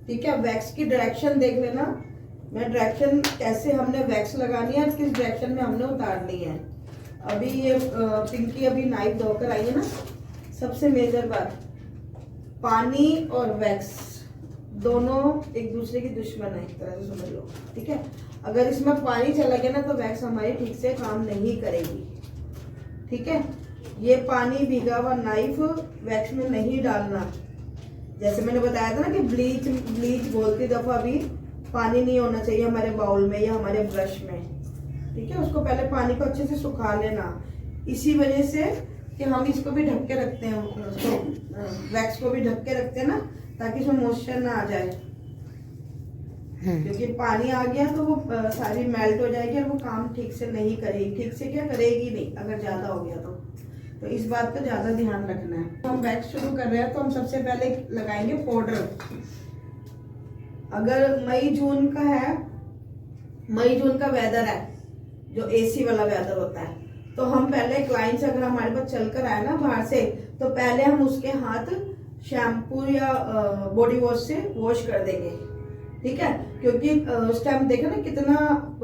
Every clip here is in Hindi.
ठीक है। वैक्स की डायरेक्शन देख लेना, मैं डायरेक्शन कैसे हमने वैक्स लगानी है, किस डायरेक्शन में हमने उतारनी है। अभी ये पिंकी अभी नाइफ धोकर आई है ना, सबसे मेजर बात, पानी और वैक्स दोनों एक दूसरे की दुश्मन है, एक तरह से समझ लो। ठीक है, अगर इसमें पानी चला गया ना तो वैक्स हमारी ठीक से काम नहीं करेगी। ठीक है, ये पानी भीगा हुआ नाइफ वैक्स में नहीं डालना। जैसे मैंने बताया था ना कि ब्लीच बोलती दफा भी पानी नहीं होना चाहिए हमारे बाउल में या हमारे ब्रश में। ठीक है, उसको पहले पानी को अच्छे से सुखा लेना। इसी वजह से कि हम इसको भी ढक के रखते हैं, वैक्स को भी ढक के रखते हैं ना, ताकि इसमें मॉइस्चर ना आ जाए। क्योंकि पानी आ गया तो वो सारी मेल्ट हो जाएगी और वो काम ठीक से नहीं करेगी। ठीक से क्या करेगी नहीं, अगर ज्यादा हो गया तो इस बात का ज्यादा ध्यान रखना है। तो हम वैक्स शुरू कर रहे हैं तो हम सबसे पहले लगाएंगे पाउडर। अगर मई जून का है, मई जून का वेदर है जो एसी वाला वेदर होता है, तो हम पहले क्लाइंट से अगर हमारे पास चलकर आए ना बाहर से, तो पहले हम उसके हाथ शैम्पू या बॉडी वॉश से वॉश कर देंगे। ठीक है, क्योंकि उस टाइम देखो ना कितना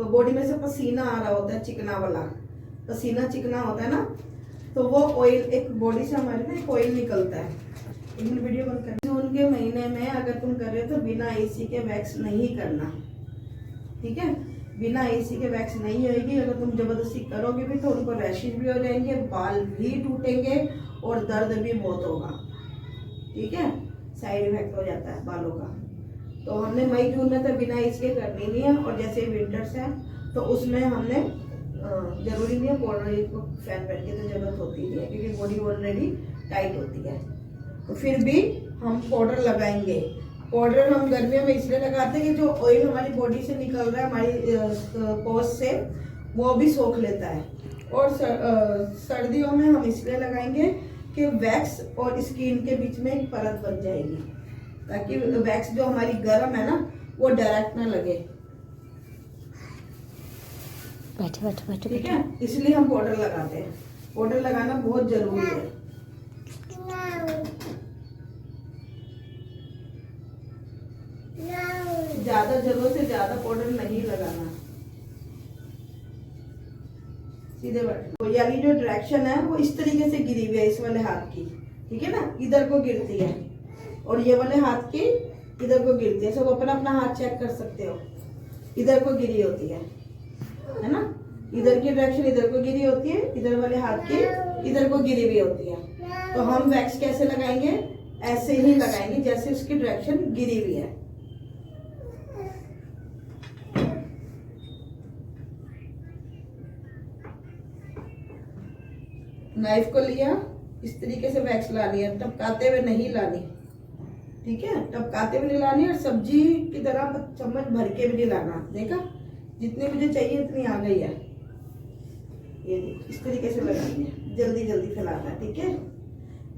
बॉडी में से पसीना आ रहा होता है, चिकना वाला पसीना चिकना होता है ना, तो वो ऑयल एक बॉडी से हमारे ना एक ऑयल निकलता है। एक वीडियो बंद कर। जून के महीने में अगर तुम कर रहे हो तो बिना एसी के वैक्स नहीं करना। ठीक है, बिना एसी के वैक्स नहीं होगी। अगर तुम जबरदस्ती करोगे भी तो उनको रैशेज भी हो जाएंगे, बाल भी टूटेंगे और दर्द भी बहुत होगा। ठीक है, साइड इफेक्ट हो जाता है बालों का। तो हमने मई जून में तो बिना एसी के करनी नहीं है। और जैसे विंटर्स है तो उसमें हमने जरूरी नहीं है पाउडर को फैन पहन की तो जरूरत होती नहीं है, क्योंकि बॉडी ऑलरेडी टाइट होती है। तो फिर भी हम पाउडर लगाएंगे। पाउडर हम गर्मियों में इसलिए लगाते हैं कि जो ऑयल हमारी बॉडी से निकल रहा है हमारी पोस्ट से, वो भी सोख लेता है। और सर्दियों में हम इसलिए लगाएंगे कि वैक्स और स्किन के बीच में एक परत बन जाएगी, ताकि वैक्स जो हमारी गर्म है ना वो डायरेक्ट ना लगे। बैठे बैठे बैठे। ठीक है, इसलिए हम पाउडर लगाते हैं। पाउडर लगाना बहुत जरूरी है। ज्यादा जरूरत से ज्यादा पाउडर नहीं लगाना, सीधे बैठना। तो यानी जो डायरेक्शन है वो इस तरीके से गिरी हुई है, इस वाले हाथ की। ठीक है ना, इधर को गिरती है और ये वाले हाथ की इधर को गिरती है। सब अपना अपना हाथ चेक कर सकते हो, इधर को गिरी होती है ना, इधर की डायरेक्शन इधर को गिरी होती है, इधर वाले हाथ की इधर को गिरी हुई होती है। तो हम वैक्स कैसे लगाएंगे, ऐसे ही लगाएंगे जैसे उसकी डायरेक्शन गिरी हुई है। नाइफ को लिया, इस तरीके से वैक्स लानी है, टपकाते हुए नहीं लानी। ठीक है, टपकाते हुए नहीं लानी और सब्जी की तरह चम्मच भर के भी नहीं लाना। देखा, जितनी मुझे चाहिए इतनी आ गई है। ये देखो, इस तरीके से लगानी है, जल्दी जल्दी फैलाना है। ठीक है,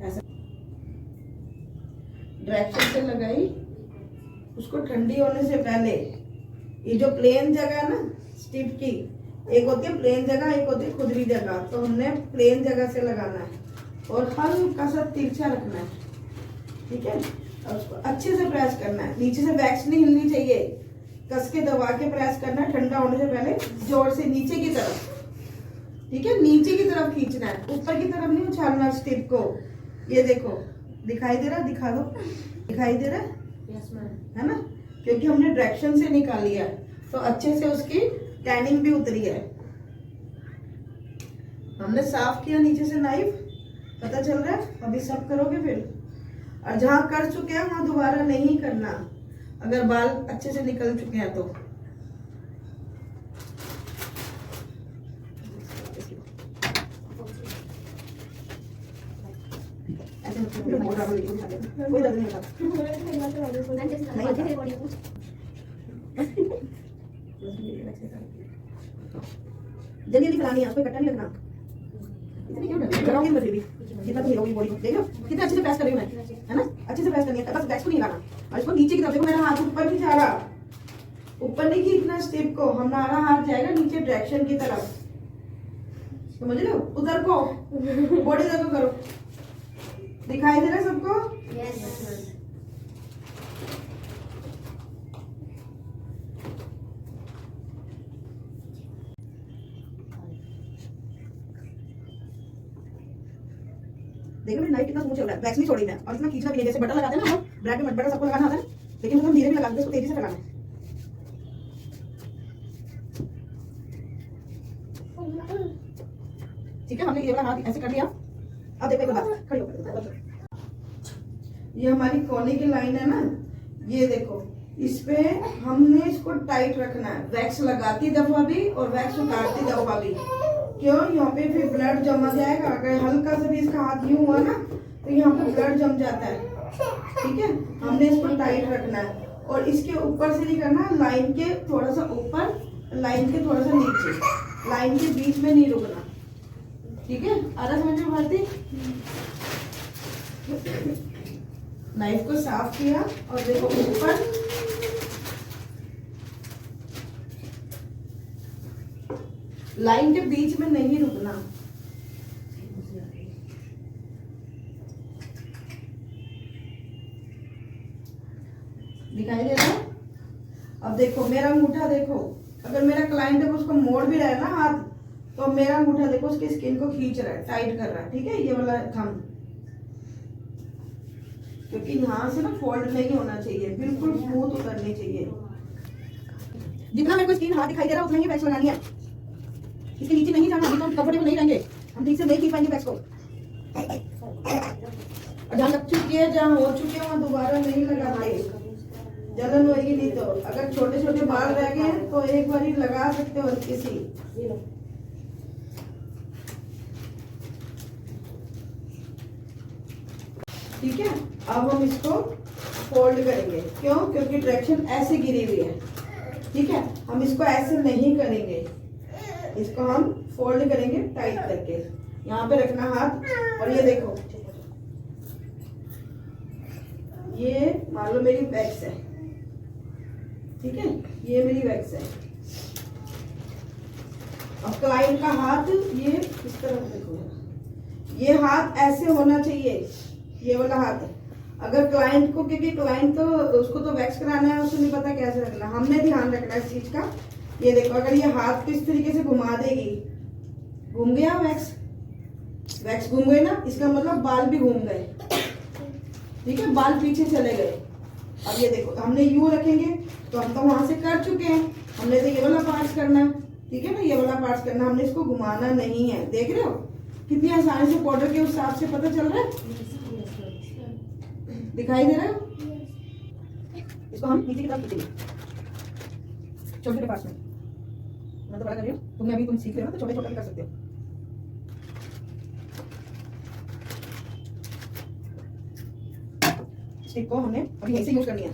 ऐसा डायरेक्शन से लगाई। उसको ठंडी होने से पहले ये जो प्लेन जगह है ना स्टिप की, एक होती है प्लेन जगह, एक होती है खुदरी जगह। तो हमने प्लेन जगह से लगाना है और हल्का सा तिरछा रखना है। ठीक है, और उसको अच्छे से प्रेस करना है। नीचे से वैक्स नहीं हिलनी चाहिए, कस के दबा के प्रेस करना है। ठंडा होने से पहले जोर से नीचे की तरफ। ठीक है, नीचे की तरफ खींचना है, ऊपर की तरफ नहीं उछालना स्टिप को। ये देखो, दिखाई दे रहा, दिखा दो, दिखाई दे रहा है ना, क्योंकि हमने डायरेक्शन से निकाली है तो अच्छे से उसकी टैनिंग भी उतरी है। हमने साफ किया नीचे से नाइफ, पता चल रहा है। अभी सब करोगे फिर, और जहां कर चुके हैं वहां दोबारा नहीं करना, अगर बाल अच्छे से निकल चुके हैं तो। कोई दर्द नहीं होता। जल्दी जल्दी फैलानी है, उसको इकट्ठा नहीं रखना। इतनी क्यों डरोगे मत भी, जितना तुम हिलोगी बॉडी को। देखो कितना अच्छे से प्रेस कर रही हूँ मैं, है ना, अच्छे से प्रेस करनी है। बस वैक्स को नहीं लगाना और इसको नीचे की तरफ। देखो मेरा हाथ ऊपर नहीं जा रहा, ऊपर नहीं खींचना स्टिप को, हमारा हाथ जाएगा नीचे डायरेक्शन की तरफ। समझ लो, उधर को बॉडी उधर को करो। दिखाई दे रहा है सबको? देखो मेरी नाइफ कितना स्मूथ चल रहा है, वैक्स नहीं छोड़ी मैं। और इतना खींचना भी नहीं, जैसे बटन लगाते हैं ना हम ब्रेड में, बटन सबको लगाना आता है, लेकिन हम धीरे भी लगाते हैं, इसको तेजी से लगाना है। ठीक है, हमने ये वाला हाथ ऐसे कर लिया। अब देखो एक बात, खड़ी होकर ये हमारी कोने की लाइन है ना, ये देखो इस पे हमने इसको टाइट रखना है, वैक्स लगाती दफा भी और वैक्स उतारती दफा भी। क्यों? यहाँ पे फिर ब्लड जमा जाएगा, अगर हल्का सा भी इसका हाथ यूं हुआ ना तो यहाँ पे ब्लड जम जाता है। ठीक है, हमने इसको टाइट रखना है और इसके ऊपर से नहीं करना, लाइन के थोड़ा सा ऊपर, लाइन के थोड़ा सा नीचे, लाइन के बीच में नहीं रुकना। ठीक है, आधा समझ में भारती? नाइफ को साफ किया और देखो ऊपर लाइन के बीच में नहीं रुकना। दिखाई दे रहा है? अब देखो मेरा अंगूठा देखो, अगर मेरा क्लाइंट है उसको मोड़ भी रहा है ना हाथ, तो मेरा अंगूठा देखो उसकी स्किन को खींच रहा है, टाइट कर रहा है। ठीक है, ये वाला थंब, क्योंकि यहाँ से ना फोल्ड नहीं होना चाहिए, बिल्कुल स्मूथ उतरनी चाहिए। जितना मेरे को स्किन हाथ दिखाई दे रहा है उतना ही वैक्स लगानी है, इसके नीचे नहीं जाना, अभी तो हम कंफर्टेबल नहीं रहेंगे, हम ठीक से नहीं खींच पाएंगे वैक्स को। जहाँ लग चुकी है, जहाँ हो चुकी है वहाँ दोबारा नहीं लगाते, जलन होगी नहीं। तो अगर छोटे छोटे बाल रह गए हैं तो एक बार ही लगा सकते हो किसी। ठीक है, अब हम इसको फोल्ड करेंगे। क्यों? क्योंकि डायरेक्शन ऐसे गिरी हुई है। ठीक है, हम इसको ऐसे नहीं करेंगे, इसको हम फोल्ड करेंगे टाइट करके। यहाँ पे रखना हाथ और ये देखो, ये मान लो मेरी वैक्स है। ठीक है, ये मेरी वैक्स है। अब क्लाइंट का हाथ ये इस तरह देखो, ये हाथ ऐसे होना चाहिए, ये वाला हाथ है। अगर क्लाइंट को, क्योंकि क्लाइंट तो उसको तो वैक्स कराना है, उसको नहीं पता कैसे रखना, हमने ध्यान रखना है इस चीज का। ये देखो, अगर ये हाथ को इस तरीके से घुमा देगी, घूम गया वैक्स, वैक्स घूम गई ना, इसका मतलब बाल भी घूम गए। ठीक है, बाल पीछे चले गए। अब ये देखो, हमने यूं रखेंगे तो हम तो वहां से कर चुके हैं, हमने तो ये वाला पार्ट्स करना है। ठीक है ना, ये वाला पार्ट्स करना, हमने इसको घुमाना नहीं है। देख रहे हो कितनी आसानी से पाउडर के हिसाब से पता चल रहा है, दिखाई दे रहा है? इसको हम नीचे की तरफ खींचेंगे, छोटे छोटे पार्ट्स में। मैं तो बड़ा कर रही हूँ, तुम सीख रहे हो तो छोटे छोटे भी कर सकते हो। स्टिक को हमने अभी यहीं से यूज करनी है,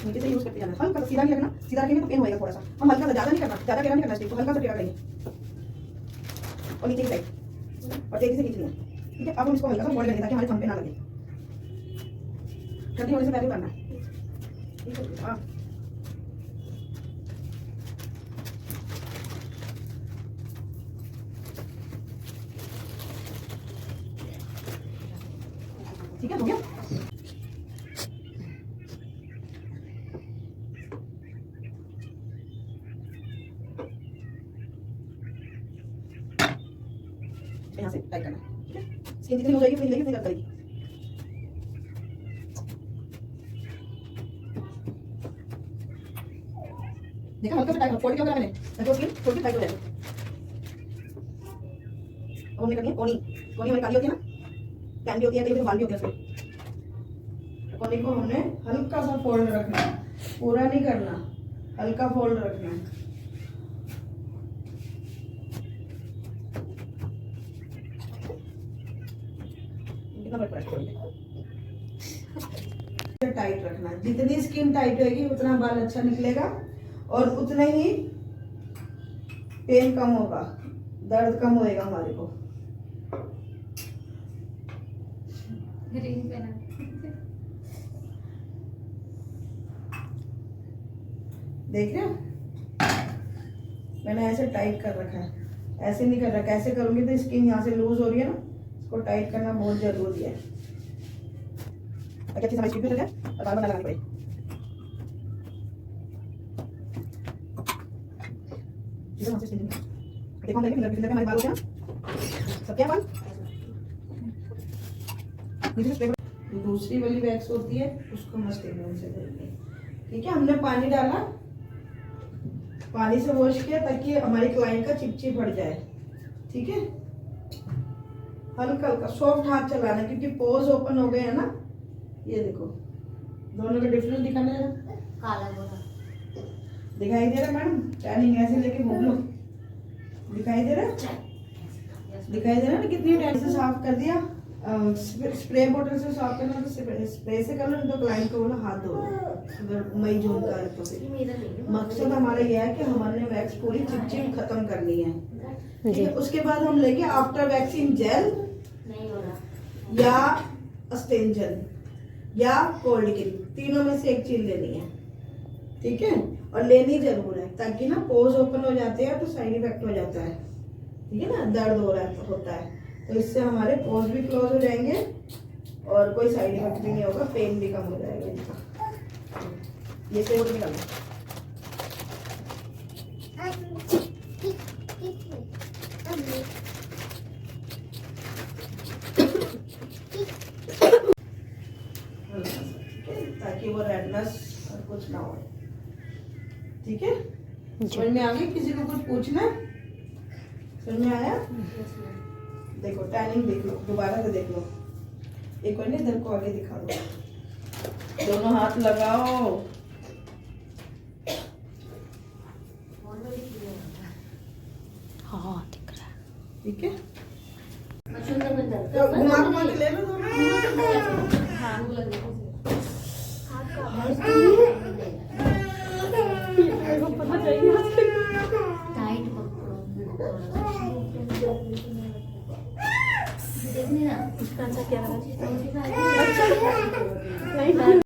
नीचे से यूज करते जाना, हल्का सा सीधा नहीं रखना, सीधा रखेंगे तो पेन होएगा थोड़ा सा। हम हल्का सा, ज्यादा नहीं करना, ज्यादा टेढ़ा नहीं करना, स्टिक को हल्का सा टेढ़ा करेंगे और नीचे की साइड और तेजी से खींचनी है। ठीक है, अब हम इसको हल्का सा फोल्ड करेंगे ताकि हमारे थंब पे ना लगे, ठंडी होने से पहले करना है। हाँ, ठीक है, हो गया। यहाँ से टाइट करना, ठीक है। स्किन जितनी हो जाएगी उतनी दर्द करेगी। देखा, हल्का सा टाइट फोल्ड किया मैंने, ताकि स्किन थोड़ी टाइट हो जाए। अब हमने करनी है कोनी। कोनी हमारी काली होती है ना, पैन भी होती है, कई बाल भी होती है उसमें। कोनी को हमने हल्का सा फोल्ड रखना है, पूरा नहीं करना, हल्का फोल्ड रखना है। टाइट रखना है, जितनी स्किन टाइट होगी उतना बाल अच्छा निकलेगा और उतना ही पेन कम होगा, दर्द कम होएगा हमारे को। देख रहे हो, मैंने ऐसे टाइट कर रखा है, ऐसे नहीं कर रखा। कैसे करूंगी तो स्किन यहाँ से लूज हो रही है ना, इसको टाइट करना बहुत जरूरी है, ताकि अच्छी समझ हो जाए और बार बार लगानी पड़े। देखो हमारे बाल होते हैं सब क्या बाल, दूसरी वाली वैक्स होती है उसको हम स्टेनर से करेंगे। ठीक है, हमने पानी डाला, पानी से वॉश किया ताकि हमारी क्लाइंट का चिपचिप हट जाए। ठीक है, हल्का हल्का सॉफ्ट हाथ चलाना क्योंकि पोज ओपन हो गए हैं ना। ये देखो दोनों का डिफरेंस दिखाने जरा। काला गोरा दिखाई दे रहा मैडम? टैनिंग ऐसे लेके घूम लो, दिखाई दे रहा है? दिखाई दे रहा है ना कितनी टैनिंग से साफ कर दिया। स्प्रे बोतल से साफ करना तो स्प्रे से कर लो, नहीं तो क्लाइंट को बोलो हाथ धो लो अगर मई जून का है तो। फिर मकसद हमारा यह है कि हमारे वैक्स पूरी चिपचिप खत्म करनी है। ठीक है, उसके बाद हम लेंगे आफ्टर वैक्सिंग जेल नहीं हो रहा, या अस्टेंजन या कोल्ड किल, तीनों में से एक चीज लेनी है। ठीक है, और लेनी जरूर है ताकि ना पोज ओपन हो जाते हैं तो साइड इफेक्ट हो जाता है। ठीक है ना, दर्द हो रहा है होता है तो इससे हमारे पोज भी क्लोज हो जाएंगे और कोई साइड इफेक्ट भी नहीं होगा, पेन भी कम हो जाएगा इनका। ये से निकालो। ताकि वो रेडनेस और कुछ ना हो। ठीक है, समझ में आ गई? किसी को कुछ पूछना है? समझ में आया? देखो टैनिंग देख लो, दोबारा से देख लो, एक बार नहीं इधर को आगे दिखा दो, दोनों हाथ लगाओ। हाँ दिख रहा है। ठीक है, तो घुमा घुमा के ले लो दोनों। टाइट पकड़ो, देखने ना इसका क्या लगा? अच्छा नहीं